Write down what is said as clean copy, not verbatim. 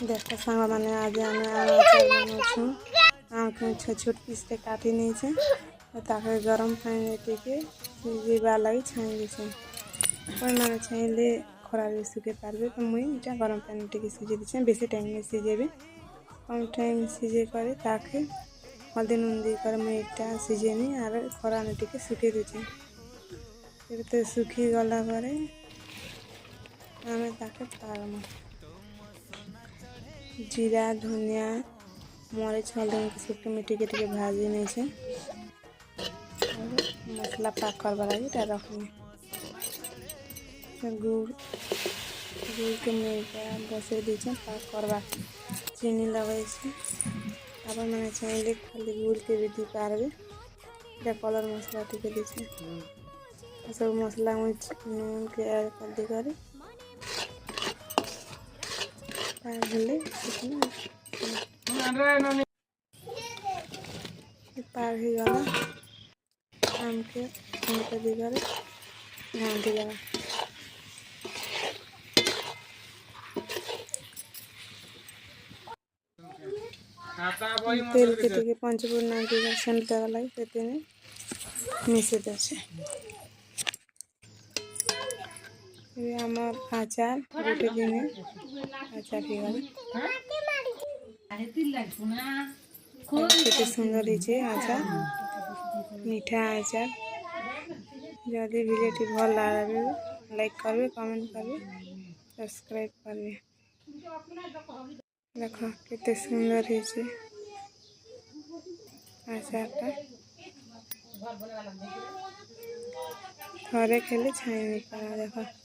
देख सांग मैंने आज आम आचार बनाऊँ आम के छोट छोट पीस के काटी नहीं ताके गरम पानी टिके सिझेबा लगी छाई देछे कोई मैंने चाहिए खराब सुखे पारे तो मुई इटा गरम पानी टिके सिझे देछे बेसी टाइम में सिझेबे कम टाइम सिझे करे ताके हल्दी नून दी कर मुई इटा सिझेनी आर खरा ने टिके सुखे देछे तो सुखी गला परे आमे ताके पारमु जीरा धनिया मरीच हल्दी सबके मिट्टी के भाजी नहीं छे मसला पाक करवा लगी रखनी गुड़ के मेटा बसे दीचे पाक करवा चीनी लगे आप मैंने चाहिए खाली गुड़ के भी दी पारे कलर मसला टिके दीचे सब मसला नून के ऐड कर दी कर पार ही गला आम के दी कर ध्यान दी गला तेल के टिके पंचफोरन दी सेंट देवा लगे से मिसे दे आमार आचार गोटे दिन आचार केते सुंदर है आचार मीठा आचार जदि भिडियोटी भल लगे लाइक करबे कमेंट करबे सब्सक्राइब करबे देख केते सुंदर है आचारटा थरे खेले छाई नहीं पारा देख